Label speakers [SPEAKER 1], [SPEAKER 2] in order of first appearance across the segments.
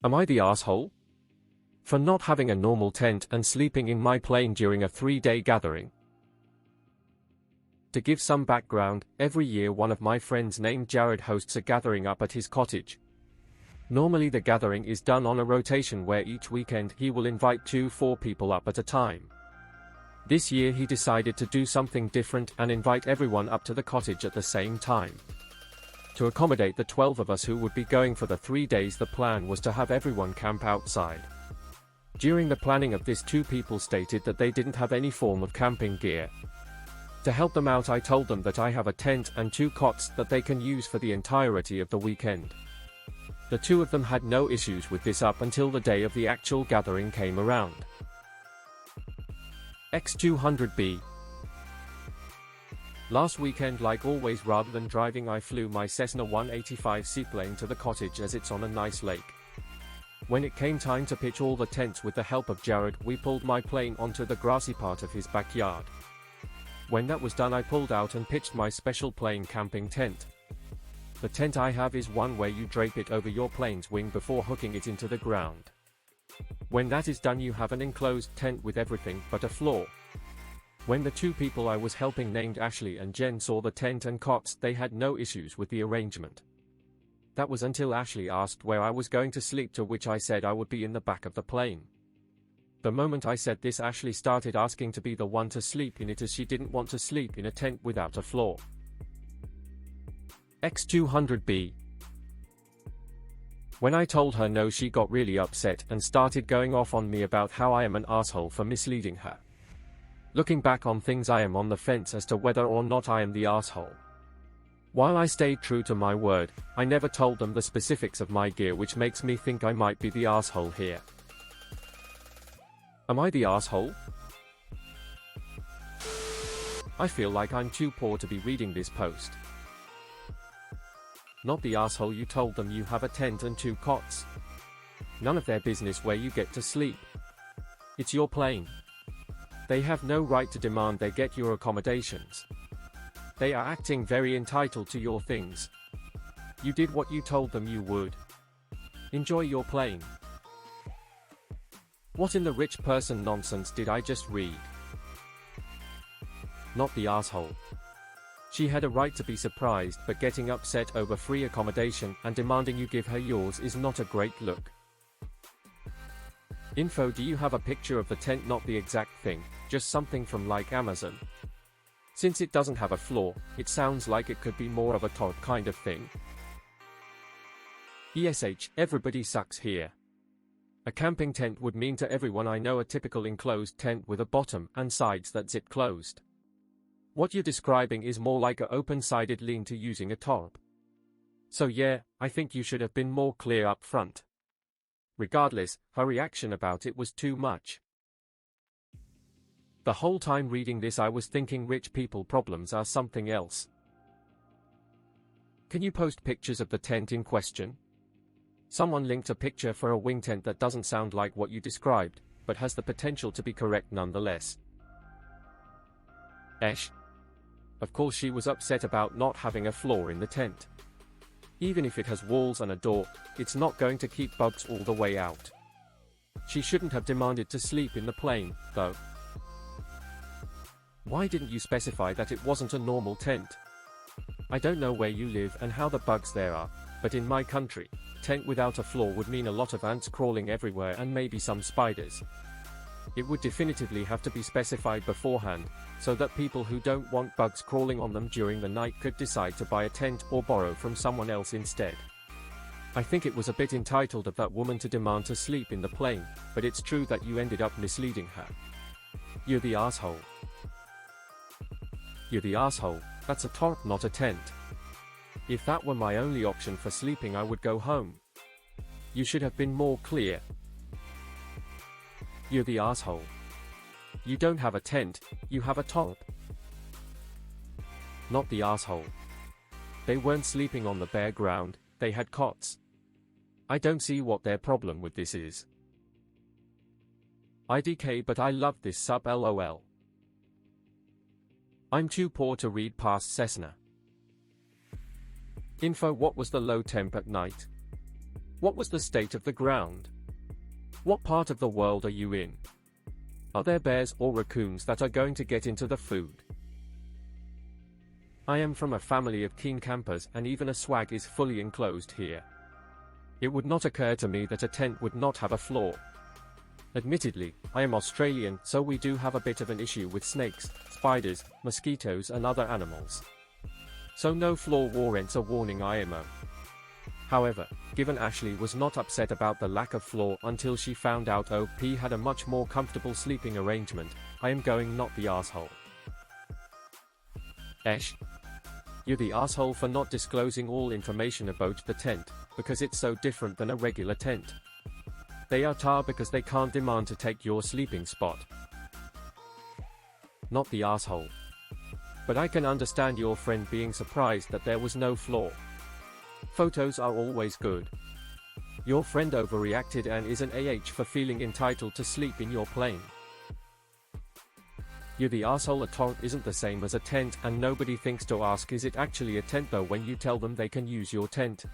[SPEAKER 1] Am I the asshole? For not having a normal tent and sleeping in my plane during a 3-day gathering? To give some background, every year one of my friends named Jared hosts a gathering up at his cottage. Normally the gathering is done on a rotation where each weekend he will invite 2-4 people up at a time. This year he decided to do something different and invite everyone up to the cottage at the same time. To accommodate the 12 of us who would be going for the 3 days, the plan was to have everyone camp outside. During the planning of this, 2 people stated that they didn't have any form of camping gear. To help them out, I told them that I have a tent and 2 cots that they can use for the entirety of the weekend. The 2 of them had no issues with this up until the day of the actual gathering came around. X200B. Last weekend, like always, rather than driving, I flew my Cessna 185 seaplane to the cottage as it's on a nice lake. When it came time to pitch all the tents with the help of Jared, we pulled my plane onto the grassy part of his backyard. When that was done, I pulled out and pitched my special plane camping tent. The tent I have is one where you drape it over your plane's wing before hooking it into the ground. When that is done, you have an enclosed tent with everything but a floor. When the 2 people I was helping named Ashley and Jen saw the tent and cots, they had no issues with the arrangement. That was until Ashley asked where I was going to sleep, to which I said I would be in the back of the plane. The moment I said this, Ashley started asking to be the one to sleep in it, as she didn't want to sleep in a tent without a floor. X200B. When I told her no, she got really upset and started going off on me about how I am an asshole for misleading her. Looking back on things, I am on the fence as to whether or not I am the asshole. While I stayed true to my word, I never told them the specifics of my gear, which makes me think I might be the asshole here. Am I the asshole? I feel like I'm too poor to be reading this post. Not the asshole, you told them you have a tent and 2 cots. None of their business where you get to sleep. It's your plane. They have no right to demand they get your accommodations. They are acting very entitled to your things. You did what you told them you would. Enjoy your plane. What in the rich person nonsense did I just read? Not the asshole. She had a right to be surprised, but getting upset over free accommodation and demanding you give her yours is not a great look. Info: do you have a picture of the tent? Not the exact thing, just something from like Amazon. Since it doesn't have a floor, it sounds like it could be more of a top kind of thing. ESH, everybody sucks here. A camping tent would mean to everyone I know a typical enclosed tent with a bottom and sides that zip closed. What you're describing is more like a open-sided lean-to using a tarp. So yeah, I think you should have been more clear up front. Regardless, her reaction about it was too much. The whole time reading this, I was thinking rich people problems are something else. Can you post pictures of the tent in question? Someone linked a picture for a wing tent that doesn't sound like what you described, but has the potential to be correct nonetheless. Esh. Of course she was upset about not having a floor in the tent. Even if it has walls and a door, it's not going to keep bugs all the way out. She shouldn't have demanded to sleep in the plane, though. Why didn't you specify that it wasn't a normal tent? I don't know where you live and how the bugs there are, but in my country, tent without a floor would mean a lot of ants crawling everywhere and maybe some spiders. It would definitively have to be specified beforehand, so that people who don't want bugs crawling on them during the night could decide to buy a tent or borrow from someone else instead. I think it was a bit entitled of that woman to demand to sleep in the plane, but it's true that you ended up misleading her. You're the asshole. You're the asshole. That's a tarp, not a tent. If that were my only option for sleeping, I would go home. You should have been more clear. You're the asshole. You don't have a tent, you have a tarp. Not the asshole. They weren't sleeping on the bare ground, they had cots. I don't see what their problem with this is. IDK, but I love this sub, lol. I'm too poor to read past Cessna. Info: what was the low temp at night? What was the state of the ground? What part of the world are you in? Are there bears or raccoons that are going to get into the food? I am from a family of keen campers, and even a swag is fully enclosed here. It would not occur to me that a tent would not have a floor. Admittedly, I am Australian, so we do have a bit of an issue with snakes, spiders, mosquitoes and other animals. So no floor warrants a warning IMO. However, given Ashley was not upset about the lack of floor until she found out OP had a much more comfortable sleeping arrangement, I am going not the asshole. Ash. You're the asshole for not disclosing all information about the tent, because it's so different than a regular tent. They are tar because they can't demand to take your sleeping spot. Not the asshole. But I can understand your friend being surprised that there was no floor. Photos are always good. Your friend overreacted and is an AH for feeling entitled to sleep in your plane. You're the asshole. A tent isn't the same as a tent, and nobody thinks to ask, is it actually a tent though, when you tell them they can use your tent.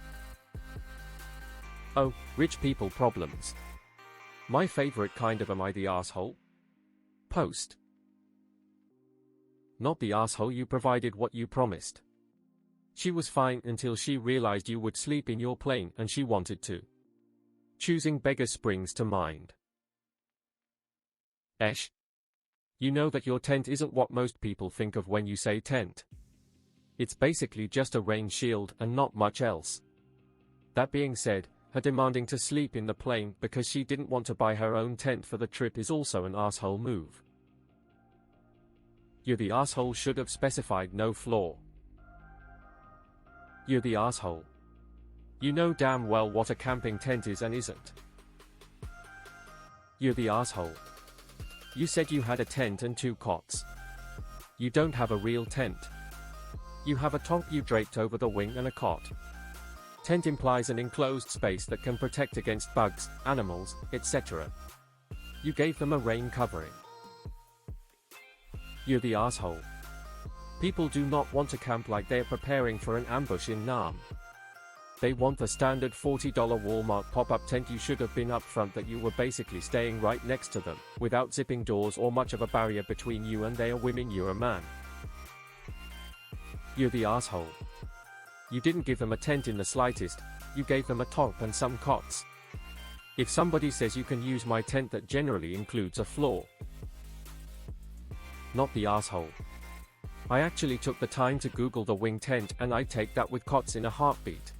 [SPEAKER 1] Oh, rich people problems. My favorite kind of am I the asshole? Post. Not the asshole. You provided what you promised. She was fine until she realized you would sleep in your plane and she wanted to. Choosing beggar springs to mind. Esh. You know that your tent isn't what most people think of when you say tent. It's basically just a rain shield and not much else. That being said, her demanding to sleep in the plane because she didn't want to buy her own tent for the trip is also an asshole move. You the asshole should have specified no floor. You're the asshole. You know damn well what a camping tent is and isn't. You're the asshole. You said you had a tent and 2 cots. You don't have a real tent. You have a top you draped over the wing and a cot. Tent implies an enclosed space that can protect against bugs, animals, etc. You gave them a rain covering. You're the asshole. People do not want to camp like they're preparing for an ambush in Nam. They want the standard $40 Walmart pop-up tent. You should have been upfront that you were basically staying right next to them, without zipping doors or much of a barrier between you and they are women. You're a man. You're the asshole. You didn't give them a tent in the slightest, you gave them a top and some cots. If somebody says you can use my tent, that generally includes a floor. Not the asshole. I actually took the time to Google the wing tent and I'd take that with cots in a heartbeat.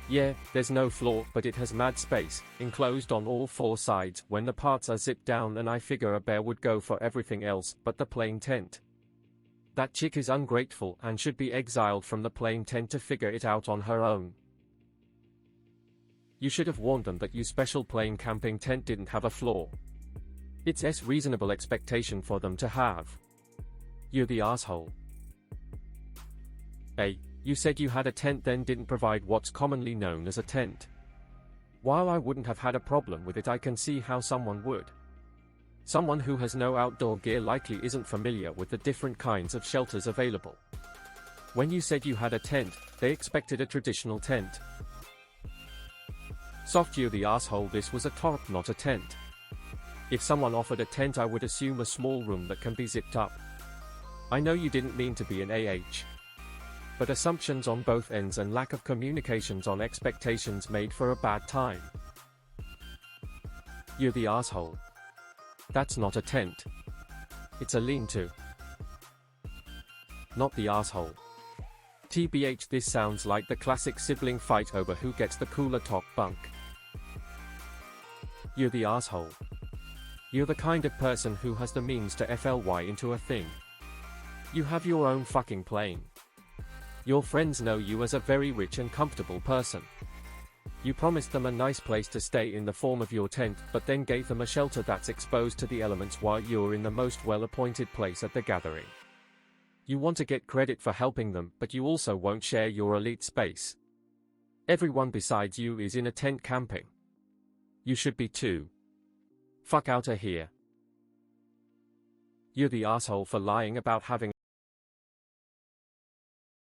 [SPEAKER 1] Yeah, there's no floor, but it has mad space, enclosed on all 4 sides when the parts are zipped down, and I figure a bear would go for everything else but the plain tent. That chick is ungrateful and should be exiled from the plain tent to figure it out on her own. You should have warned them that your special plain camping tent didn't have a floor. It's a reasonable expectation for them to have. You're the asshole. A. You said you had a tent then didn't provide what's commonly known as a tent. While I wouldn't have had a problem with it, I can see how someone would. Someone who has no outdoor gear likely isn't familiar with the different kinds of shelters available. When you said you had a tent, they expected a traditional tent. Soft. You're the asshole. This was a tarp, not a tent. If someone offered a tent, I would assume a small room that can be zipped up. I know you didn't mean to be an AH. But assumptions on both ends and lack of communications on expectations made for a bad time. You're the asshole. That's not a tent. It's a lean-to. Not the asshole. TBH, this sounds like the classic sibling fight over who gets the cooler top bunk. You're the asshole. You're the kind of person who has the means to FLY into a thing. You have your own fucking plane. Your friends know you as a very rich and comfortable person. You promised them a nice place to stay in the form of your tent, but then gave them a shelter that's exposed to the elements while you're in the most well-appointed place at the gathering. You want to get credit for helping them, but you also won't share your elite space. Everyone besides you is in a tent camping. You should be too. Fuck outta here. You're the asshole for lying about having